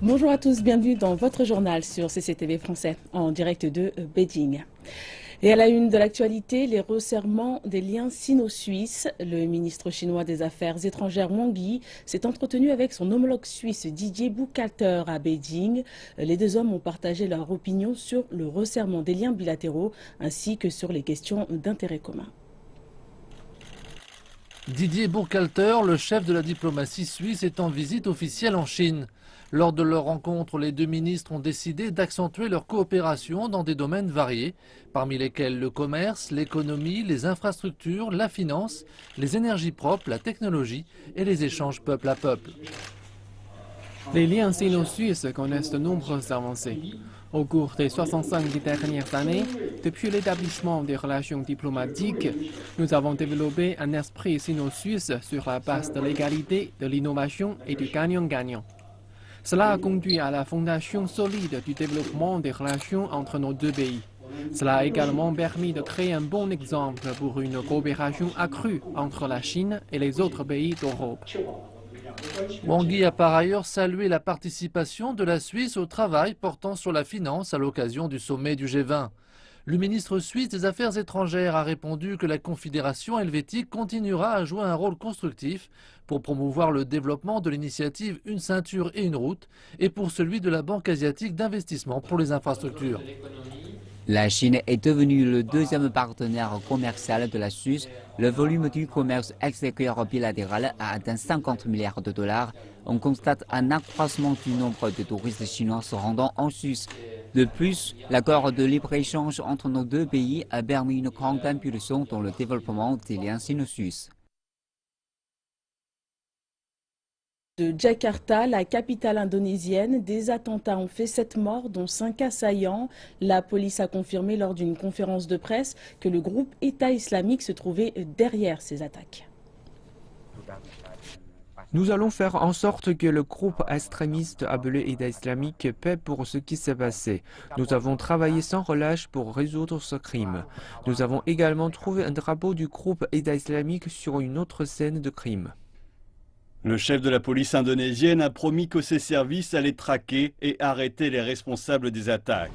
Bonjour à tous, bienvenue dans votre journal sur CCTV français, en direct de Beijing. Et à la une de l'actualité, les resserrements des liens sino-suisses. Le ministre chinois des Affaires étrangères Wang Yi s'est entretenu avec son homologue suisse Didier Buchhalter à Beijing. Les deux hommes ont partagé leur opinion sur le resserrement des liens bilatéraux ainsi que sur les questions d'intérêt commun. Didier Buchhalter, le chef de la diplomatie suisse, est en visite officielle en Chine. Lors de leur rencontre, les deux ministres ont décidé d'accentuer leur coopération dans des domaines variés, parmi lesquels le commerce, l'économie, les infrastructures, la finance, les énergies propres, la technologie et les échanges peuple à peuple. Les liens sino-suisses connaissent de nombreuses avancées. Au cours des 65 dernières années, depuis l'établissement des relations diplomatiques, nous avons développé un esprit sino-suisse sur la base de l'égalité, de l'innovation et du gagnant-gagnant. Cela a conduit à la fondation solide du développement des relations entre nos deux pays. Cela a également permis de créer un bon exemple pour une coopération accrue entre la Chine et les autres pays d'Europe. Wang Yi a par ailleurs salué la participation de la Suisse au travail portant sur la finance à l'occasion du sommet du G20. Le ministre suisse des Affaires étrangères a répondu que la Confédération helvétique continuera à jouer un rôle constructif pour promouvoir le développement de l'initiative Une ceinture et une route et pour celui de la Banque asiatique d'investissement pour les infrastructures. La Chine est devenue le deuxième partenaire commercial de la Suisse. Le volume du commerce extérieur bilatéral a atteint 50 milliards de dollars. On constate un accroissement du nombre de touristes chinois se rendant en Suisse. De plus, l'accord de libre-échange entre nos deux pays a permis une grande impulsion dans le développement des liens sino-suisses. De Jakarta, la capitale indonésienne, des attentats ont fait 7 morts, dont 5 assaillants. La police a confirmé lors d'une conférence de presse que le groupe État islamique se trouvait derrière ces attaques. Nous allons faire en sorte que le groupe extrémiste appelé État islamique paie pour ce qui s'est passé. Nous avons travaillé sans relâche pour résoudre ce crime. Nous avons également trouvé un drapeau du groupe État islamique sur une autre scène de crime. Le chef de la police indonésienne a promis que ses services allaient traquer et arrêter les responsables des attaques.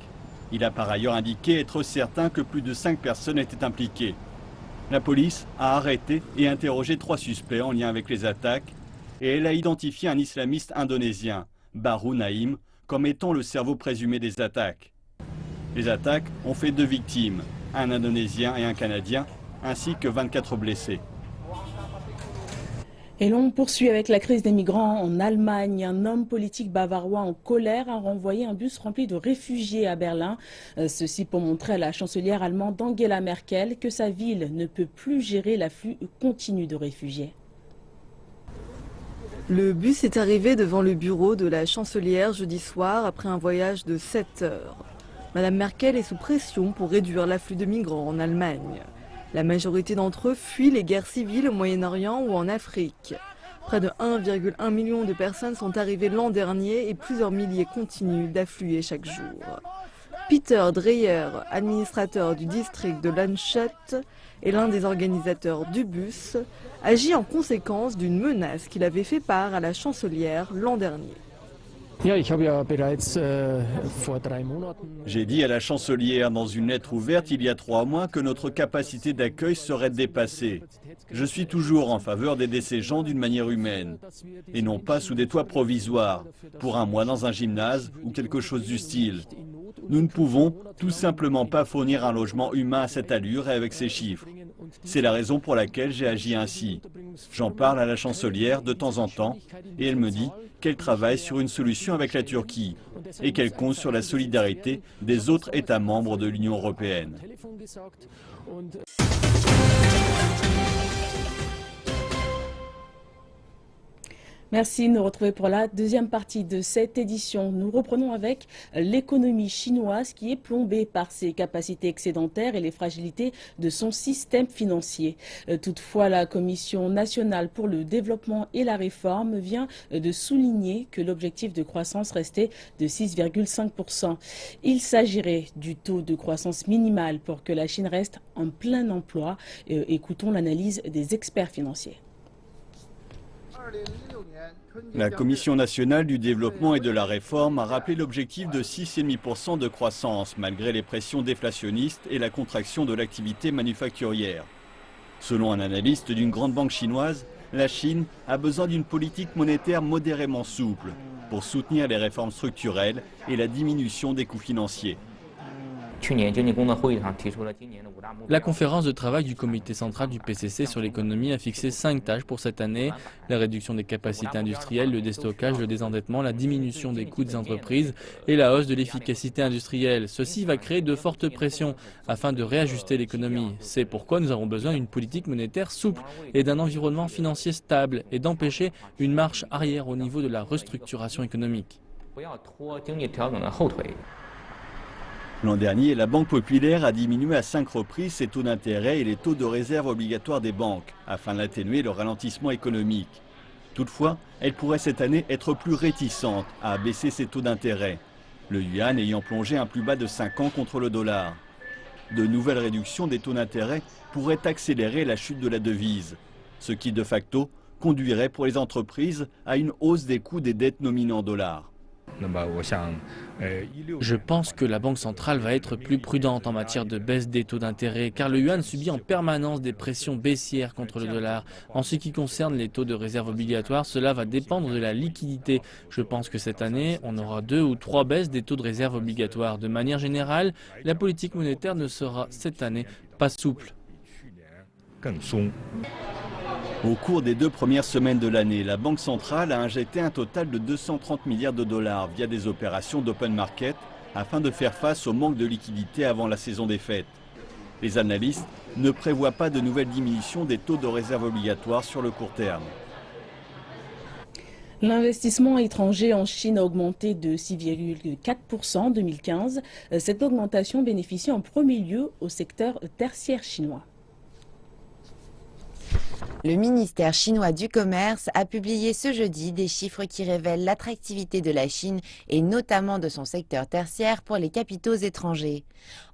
Il a par ailleurs indiqué être certain que plus de 5 personnes étaient impliquées. La police a arrêté et interrogé 3 suspects en lien avec les attaques et elle a identifié un islamiste indonésien, Bahru Naim, comme étant le cerveau présumé des attaques. Les attaques ont fait 2 victimes, un Indonésien et un Canadien, ainsi que 24 blessés. Et l'on poursuit avec la crise des migrants en Allemagne. Un homme politique bavarois en colère a renvoyé un bus rempli de réfugiés à Berlin. Ceci pour montrer à la chancelière allemande Angela Merkel que sa ville ne peut plus gérer l'afflux continu de réfugiés. Le bus est arrivé devant le bureau de la chancelière jeudi soir après un voyage de 7 heures. Madame Merkel est sous pression pour réduire l'afflux de migrants en Allemagne. La majorité d'entre eux fuient les guerres civiles au Moyen-Orient ou en Afrique. Près de 1,1 million de personnes sont arrivées l'an dernier et plusieurs milliers continuent d'affluer chaque jour. Peter Dreyer, administrateur du district de Landshut et l'un des organisateurs du bus, agit en conséquence d'une menace qu'il avait fait part à la chancelière l'an dernier. J'ai dit à la chancelière dans une lettre ouverte il y a 3 mois que notre capacité d'accueil serait dépassée. Je suis toujours en faveur d'aider ces gens d'une manière humaine, et non pas sous des toits provisoires, pour un mois dans un gymnase ou quelque chose du style. Nous ne pouvons tout simplement pas fournir un logement humain à cette allure et avec ces chiffres. C'est la raison pour laquelle j'ai agi ainsi. J'en parle à la chancelière de temps en temps et elle me dit qu'elle travaille sur une solution avec la Turquie et qu'elle compte sur la solidarité des autres États membres de l'Union européenne. Merci de nous retrouver pour la deuxième partie de cette édition. Nous reprenons avec l'économie chinoise qui est plombée par ses capacités excédentaires et les fragilités de son système financier. Toutefois, la Commission nationale pour le développement et la réforme vient de souligner que l'objectif de croissance restait de 6,5%. Il s'agirait du taux de croissance minimal pour que la Chine reste en plein emploi. Écoutons l'analyse des experts financiers. La Commission nationale du développement et de la réforme a rappelé l'objectif de 6,5% de croissance, malgré les pressions déflationnistes et la contraction de l'activité manufacturière. Selon un analyste d'une grande banque chinoise, la Chine a besoin d'une politique monétaire modérément souple pour soutenir les réformes structurelles et la diminution des coûts financiers. La conférence de travail du comité central du PCC sur l'économie a fixé 5 tâches pour cette année: la réduction des capacités industrielles, le déstockage, le désendettement, la diminution des coûts des entreprises et la hausse de l'efficacité industrielle. Ceci va créer de fortes pressions afin de réajuster l'économie. C'est pourquoi nous avons besoin d'une politique monétaire souple et d'un environnement financier stable et d'empêcher une marche arrière au niveau de la restructuration économique. L'an dernier, la Banque populaire a diminué à 5 reprises ses taux d'intérêt et les taux de réserve obligatoires des banques, afin d'atténuer le ralentissement économique. Toutefois, elle pourrait cette année être plus réticente à abaisser ses taux d'intérêt, le yuan ayant plongé un plus bas de 5 ans contre le dollar. De nouvelles réductions des taux d'intérêt pourraient accélérer la chute de la devise, ce qui de facto conduirait pour les entreprises à une hausse des coûts des dettes nominées en dollars. Je pense que la Banque centrale va être plus prudente en matière de baisse des taux d'intérêt, car le yuan subit en permanence des pressions baissières contre le dollar. En ce qui concerne les taux de réserve obligatoires, cela va dépendre de la liquidité. Je pense que cette année, on aura 2 ou 3 baisses des taux de réserve obligatoires. De manière générale, la politique monétaire ne sera cette année pas souple. Au cours des 2 premières semaines de l'année, la Banque centrale a injecté un total de 230 milliards de dollars via des opérations d'open market afin de faire face au manque de liquidité avant la saison des fêtes. Les analystes ne prévoient pas de nouvelles diminutions des taux de réserve obligatoires sur le court terme. L'investissement étranger en Chine a augmenté de 6,4% en 2015. Cette augmentation bénéficie en premier lieu au secteur tertiaire chinois. Le ministère chinois du Commerce a publié ce jeudi des chiffres qui révèlent l'attractivité de la Chine et notamment de son secteur tertiaire pour les capitaux étrangers.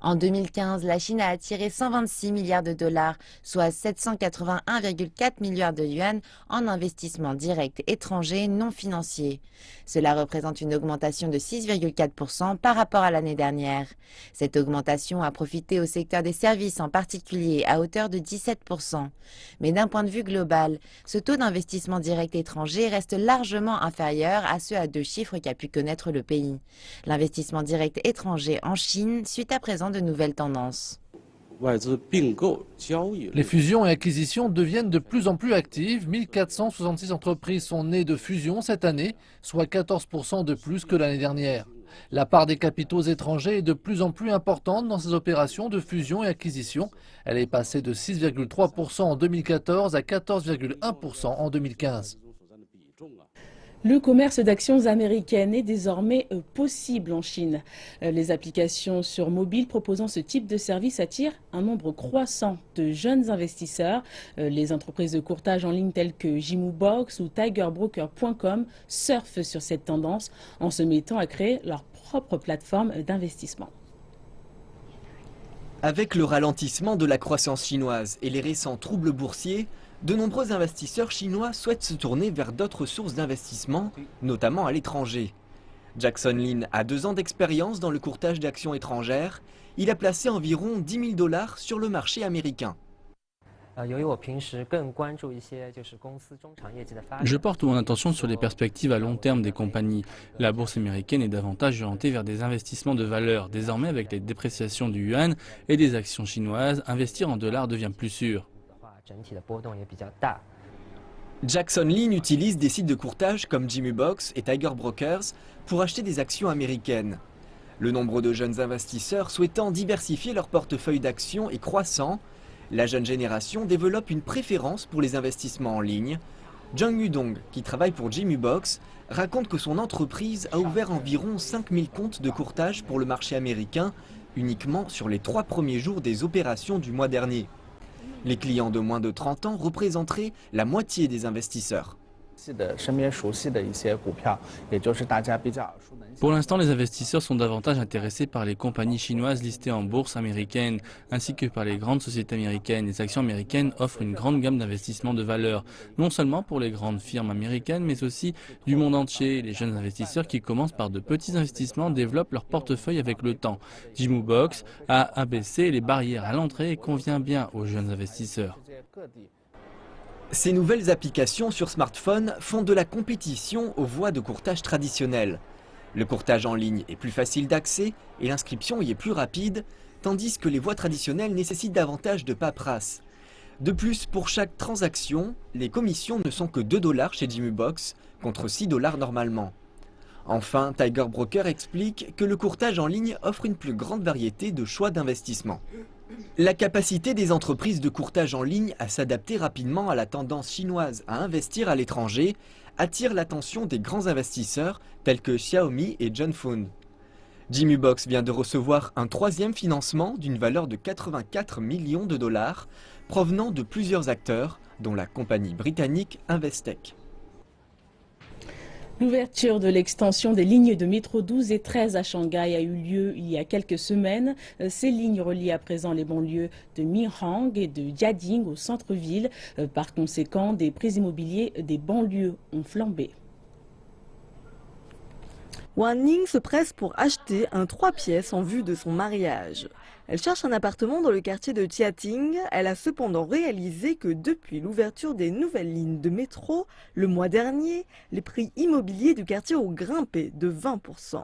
En 2015, la Chine a attiré 126 milliards de dollars, soit 781,4 milliards de yuan en investissements directs étrangers non financiers. Cela représente une augmentation de 6,4% par rapport à l'année dernière. Cette augmentation a profité au secteur des services en particulier à hauteur de 17%. Mais d'un point de vue global, ce taux d'investissement direct étranger reste largement inférieur à ceux à 2 chiffres qu'a pu connaître le pays. L'investissement direct étranger en Chine suit à présent de nouvelles tendances. Les fusions et acquisitions deviennent de plus en plus actives. 1466 entreprises sont nées de fusions cette année, soit 14% de plus que l'année dernière. La part des capitaux étrangers est de plus en plus importante dans ces opérations de fusion et acquisition. Elle est passée de 6,3% en 2014 à 14,1% en 2015. Le commerce d'actions américaines est désormais possible en Chine. Les applications sur mobile proposant ce type de service attirent un nombre croissant de jeunes investisseurs. Les entreprises de courtage en ligne telles que Jimubox ou TigerBroker.com surfent sur cette tendance en se mettant à créer leur propre plateforme d'investissement. Avec le ralentissement de la croissance chinoise et les récents troubles boursiers, de nombreux investisseurs chinois souhaitent se tourner vers d'autres sources d'investissement, notamment à l'étranger. Jackson Lin a 2 ans d'expérience dans le courtage d'actions étrangères. Il a placé environ 10 000 dollars sur le marché américain. Je porte mon attention sur les perspectives à long terme des compagnies. La bourse américaine est davantage orientée vers des investissements de valeur. Désormais, avec les dépréciations du yuan et des actions chinoises, investir en dollars devient plus sûr. Jackson Lin utilise des sites de courtage comme Jimubox et Tiger Brokers pour acheter des actions américaines. Le nombre de jeunes investisseurs souhaitant diversifier leur portefeuille d'actions est croissant. La jeune génération développe une préférence pour les investissements en ligne. Jung Yudong, qui travaille pour Jimubox, raconte que son entreprise a ouvert environ 5000 comptes de courtage pour le marché américain uniquement sur les 3 premiers jours des opérations du mois dernier. Les clients de moins de 30 ans représenteraient la moitié des investisseurs. Pour l'instant, les investisseurs sont davantage intéressés par les compagnies chinoises listées en bourse américaine, ainsi que par les grandes sociétés américaines. Les actions américaines offrent une grande gamme d'investissements de valeur, non seulement pour les grandes firmes américaines, mais aussi du monde entier. Les jeunes investisseurs qui commencent par de petits investissements développent leur portefeuille avec le temps. Jimubox a abaissé les barrières à l'entrée et convient bien aux jeunes investisseurs. Ces nouvelles applications sur smartphone font de la compétition aux voies de courtage traditionnelles. Le courtage en ligne est plus facile d'accès et l'inscription y est plus rapide, tandis que les voies traditionnelles nécessitent davantage de paperasse. De plus, pour chaque transaction, les commissions ne sont que 2 $ chez Jimubox, contre 6 $ normalement. Enfin, Tiger Broker explique que le courtage en ligne offre une plus grande variété de choix d'investissement. La capacité des entreprises de courtage en ligne à s'adapter rapidement à la tendance chinoise à investir à l'étranger attire l'attention des grands investisseurs tels que Xiaomi et Junfund. Jimubox vient de recevoir un 3e financement d'une valeur de 84 millions de $, provenant de plusieurs acteurs, dont la compagnie britannique Investec. L'ouverture de l'extension des lignes de métro 12 et 13 à Shanghai a eu lieu il y a quelques semaines. Ces lignes relient à présent les banlieues de Minhang et de Jiading au centre-ville. Par conséquent, des prix immobiliers des banlieues ont flambé. Wan Ning se presse pour acheter un 3 pièces en vue de son mariage. Elle cherche un appartement dans le quartier de Jiating. Elle a cependant réalisé que depuis l'ouverture des nouvelles lignes de métro, le mois dernier, les prix immobiliers du quartier ont grimpé de 20%.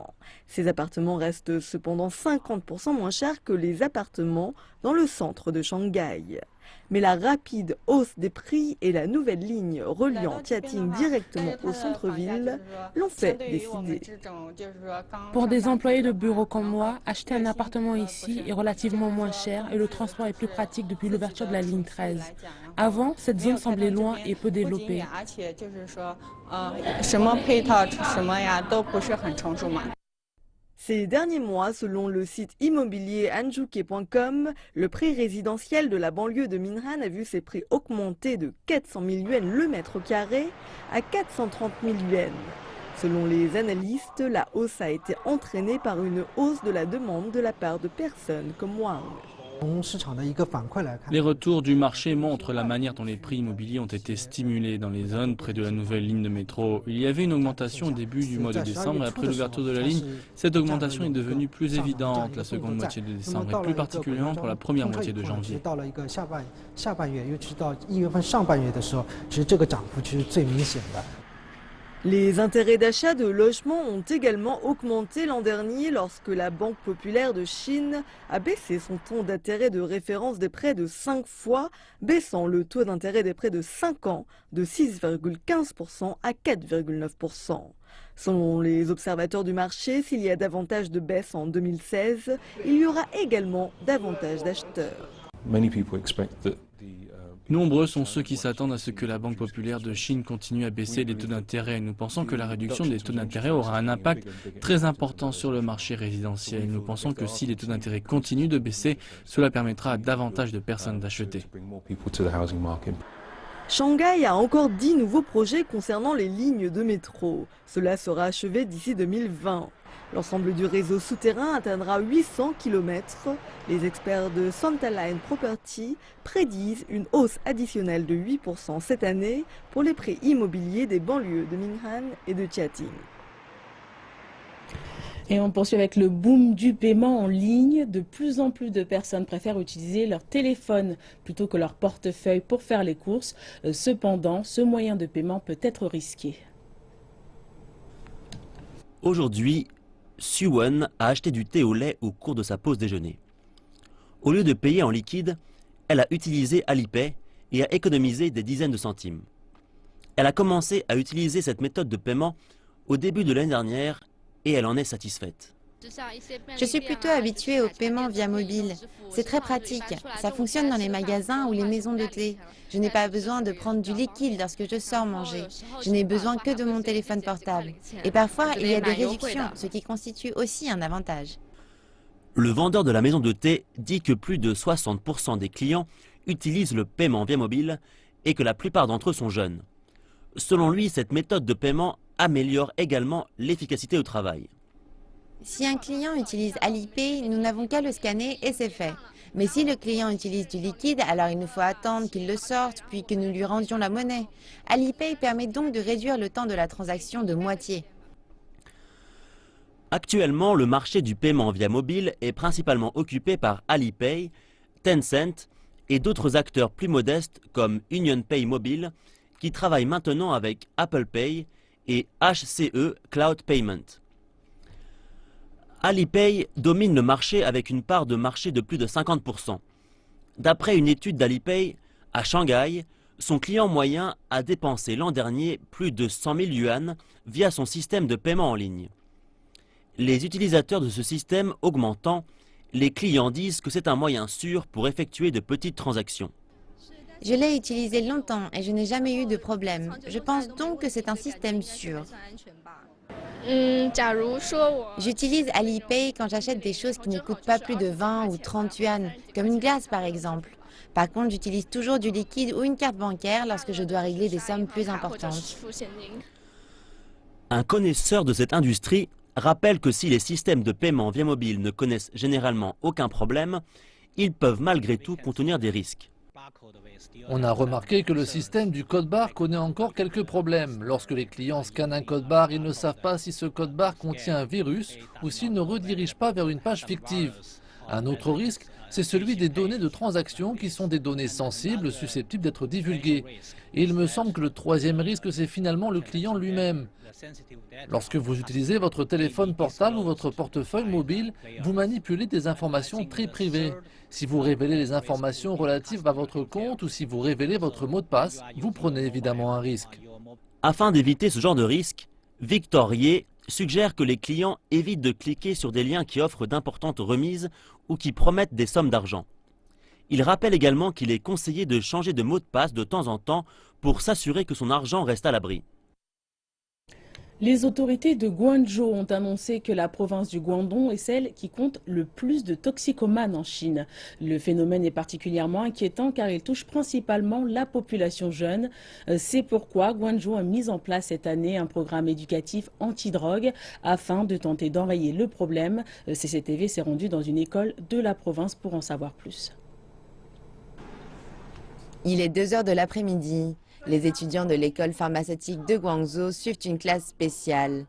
Ces appartements restent cependant 50% moins chers que les appartements dans le centre de Shanghai. Mais la rapide hausse des prix et la nouvelle ligne reliant Jiating directement au centre-ville l'ont fait décider. Pour des employés de bureau comme moi, acheter un appartement ici est relativement moins cher et le transport est plus pratique depuis l'ouverture de la ligne 13. Avant, cette zone semblait loin et peu développée. Ces derniers mois, selon le site immobilier anjuke.com, le prix résidentiel de la banlieue de Minhan a vu ses prix augmenter de 400 000 yuan le mètre carré à 430 000 yuan. Selon les analystes, la hausse a été entraînée par une hausse de la demande de la part de personnes comme Wang. Les retours du marché montrent la manière dont les prix immobiliers ont été stimulés dans les zones près de la nouvelle ligne de métro. Il y avait une augmentation au début du mois de décembre et après l'ouverture de la ligne, cette augmentation est devenue plus évidente la seconde moitié de décembre et plus particulièrement pour la première moitié de janvier. Les intérêts d'achat de logements ont également augmenté l'an dernier lorsque la Banque populaire de Chine a baissé son taux d'intérêt de référence des prêts de 5 fois, baissant le taux d'intérêt des prêts de 5 ans de 6,15% à 4,9%. Selon les observateurs du marché, s'il y a davantage de baisse en 2016, il y aura également davantage d'acheteurs. Nombreux sont ceux qui s'attendent à ce que la Banque populaire de Chine continue à baisser les taux d'intérêt. Nous pensons que la réduction des taux d'intérêt aura un impact très important sur le marché résidentiel. Nous pensons que si les taux d'intérêt continuent de baisser, cela permettra à davantage de personnes d'acheter. Shanghai a encore 10 nouveaux projets concernant les lignes de métro. Cela sera achevé d'ici 2020. L'ensemble du réseau souterrain atteindra 800 km. Les experts de Santa Line Property prédisent une hausse additionnelle de 8% cette année pour les prix immobiliers des banlieues de Minhan et de Jiating. Et on poursuit avec le boom du paiement en ligne. De plus en plus de personnes préfèrent utiliser leur téléphone plutôt que leur portefeuille pour faire les courses. Cependant, ce moyen de paiement peut être risqué. Aujourd'hui, Suwon a acheté du thé au lait au cours de sa pause déjeuner. Au lieu de payer en liquide, elle a utilisé Alipay et a économisé des dizaines de centimes. Elle a commencé à utiliser cette méthode de paiement au début de l'année dernière et elle en est satisfaite. Je suis plutôt habituée au paiement via mobile. C'est très pratique. Ça fonctionne dans les magasins ou les maisons de thé. Je n'ai pas besoin de prendre du liquide lorsque je sors manger. Je n'ai besoin que de mon téléphone portable. Et parfois, il y a des réductions, ce qui constitue aussi un avantage. Le vendeur de la maison de thé dit que plus de 60% des clients utilisent le paiement via mobile et que la plupart d'entre eux sont jeunes. Selon lui, cette méthode de paiement améliore également l'efficacité au travail. Si un client utilise Alipay, nous n'avons qu'à le scanner et c'est fait. Mais si le client utilise du liquide, alors il nous faut attendre qu'il le sorte, puis que nous lui rendions la monnaie. Alipay permet donc de réduire le temps de la transaction de moitié. Actuellement, le marché du paiement via mobile est principalement occupé par Alipay, Tencent et d'autres acteurs plus modestes comme UnionPay Mobile qui travaillent maintenant avec Apple Pay et HCE Cloud Payment. Alipay domine le marché avec une part de marché de plus de 50%. D'après une étude d'Alipay, à Shanghai, son client moyen a dépensé l'an dernier plus de 100 000 yuan via son système de paiement en ligne. Les utilisateurs de ce système augmentant, les clients disent que c'est un moyen sûr pour effectuer de petites transactions. Je l'ai utilisé longtemps et je n'ai jamais eu de problème. Je pense donc que c'est un système sûr. J'utilise Alipay quand j'achète des choses qui ne coûtent pas plus de 20 ou 30 yuan, comme une glace par exemple. Par contre, j'utilise toujours du liquide ou une carte bancaire lorsque je dois régler des sommes plus importantes. Un connaisseur de cette industrie rappelle que si les systèmes de paiement via mobile ne connaissent généralement aucun problème, ils peuvent malgré tout contenir des risques. On a remarqué que le système du code barre connaît encore quelques problèmes. Lorsque les clients scannent un code barre, ils ne savent pas si ce code barre contient un virus ou s'il ne redirige pas vers une page fictive. Un autre risque, c'est celui des données de transaction qui sont des données sensibles susceptibles d'être divulguées. Et il me semble que le troisième risque, c'est finalement le client lui-même. Lorsque vous utilisez votre téléphone portable ou votre portefeuille mobile, vous manipulez des informations très privées. Si vous révélez les informations relatives à votre compte ou si vous révélez votre mot de passe, vous prenez évidemment un risque. Afin d'éviter ce genre de risque, Victor Ye suggère que les clients évitent de cliquer sur des liens qui offrent d'importantes remises ou qui promettent des sommes d'argent. Il rappelle également qu'il est conseillé de changer de mot de passe de temps en temps pour s'assurer que son argent reste à l'abri. Les autorités de Guangzhou ont annoncé que la province du Guangdong est celle qui compte le plus de toxicomanes en Chine. Le phénomène est particulièrement inquiétant car il touche principalement la population jeune. C'est pourquoi Guangzhou a mis en place cette année un programme éducatif anti-drogue afin de tenter d'enrayer le problème. CCTV s'est rendu dans une école de la province pour en savoir plus. Il est 2 h de l'après-midi. Les étudiants de l'école pharmaceutique de Guangzhou suivent une classe spéciale.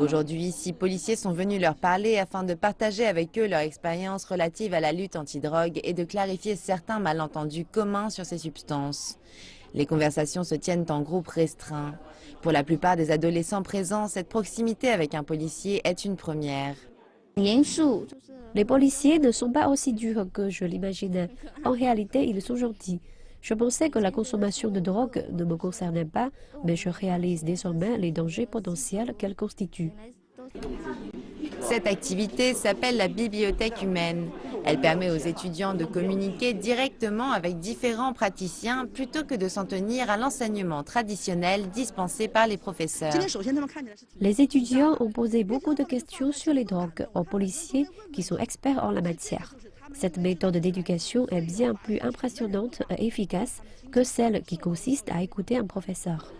Aujourd'hui, 6 policiers sont venus leur parler afin de partager avec eux leur expérience relative à la lutte anti-drogue et de clarifier certains malentendus communs sur ces substances. Les conversations se tiennent en groupe restreint. Pour la plupart des adolescents présents, cette proximité avec un policier est une première. Les policiers ne sont pas aussi durs que je l'imaginais. En réalité, ils sont gentils. Je pensais que la consommation de drogue ne me concernait pas, mais je réalise désormais les dangers potentiels qu'elle constitue. Cette activité s'appelle la bibliothèque humaine. Elle permet aux étudiants de communiquer directement avec différents praticiens plutôt que de s'en tenir à l'enseignement traditionnel dispensé par les professeurs. Les étudiants ont posé beaucoup de questions sur les drogues aux policiers qui sont experts en la matière. Cette méthode d'éducation est bien plus impressionnante et efficace que celle qui consiste à écouter un professeur.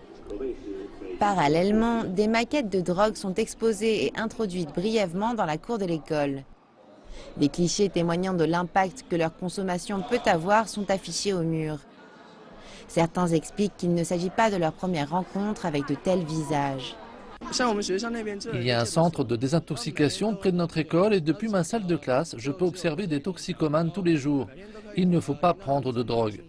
Parallèlement, des maquettes de drogue sont exposées et introduites brièvement dans la cour de l'école. Des clichés témoignant de l'impact que leur consommation peut avoir sont affichés au mur. Certains expliquent qu'il ne s'agit pas de leur première rencontre avec de tels visages. Il y a un centre de désintoxication près de notre école et depuis ma salle de classe, je peux observer des toxicomanes tous les jours. Il ne faut pas prendre de drogue.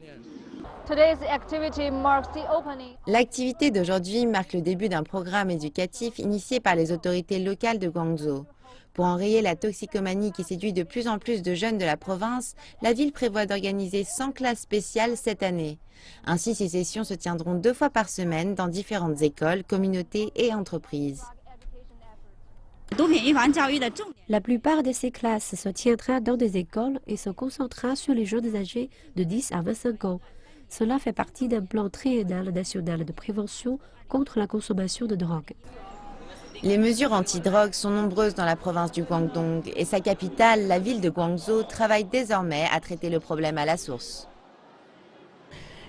L'activité d'aujourd'hui marque le début d'un programme éducatif initié par les autorités locales de Guangzhou. Pour enrayer la toxicomanie qui séduit de plus en plus de jeunes de la province, la ville prévoit d'organiser 100 classes spéciales cette année. Ainsi, ces sessions se tiendront 2 fois par semaine dans différentes écoles, communautés et entreprises. La plupart de ces classes se tiendra dans des écoles et se concentrera sur les jeunes âgés de 10 à 25 ans. Cela fait partie d'un plan triennal national de prévention contre la consommation de drogue. Les mesures anti-drogue sont nombreuses dans la province du Guangdong et sa capitale, la ville de Guangzhou, travaille désormais à traiter le problème à la source.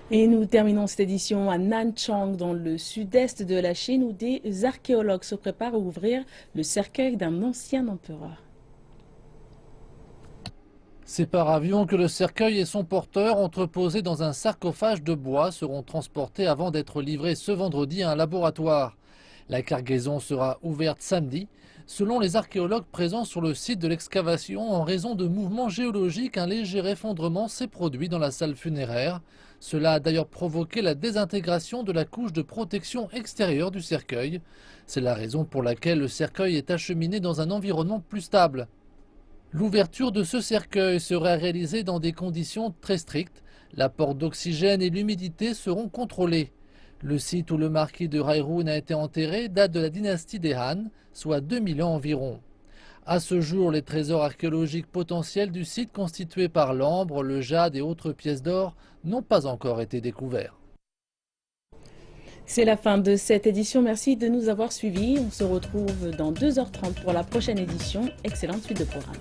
Et nous terminons cette édition à Nanchang, dans le sud-est de la Chine, où des archéologues se préparent à ouvrir le cercueil d'un ancien empereur. C'est par avion que le cercueil et son porteur, entreposés dans un sarcophage de bois, seront transportés avant d'être livrés ce vendredi à un laboratoire. La cargaison sera ouverte samedi. Selon les archéologues présents sur le site de l'excavation, en raison de mouvements géologiques, un léger effondrement s'est produit dans la salle funéraire. Cela a d'ailleurs provoqué la désintégration de la couche de protection extérieure du cercueil. C'est la raison pour laquelle le cercueil est acheminé dans un environnement plus stable. L'ouverture de ce cercueil sera réalisée dans des conditions très strictes. L'apport d'oxygène et l'humidité seront contrôlés. Le site où le marquis de Rairun a été enterré date de la dynastie des Han, soit 2000 ans environ. À ce jour, les trésors archéologiques potentiels du site constitués par l'ambre, le jade et autres pièces d'or n'ont pas encore été découverts. C'est la fin de cette édition. Merci de nous avoir suivis. On se retrouve dans 2h30 pour la prochaine édition. Excellente suite de programme.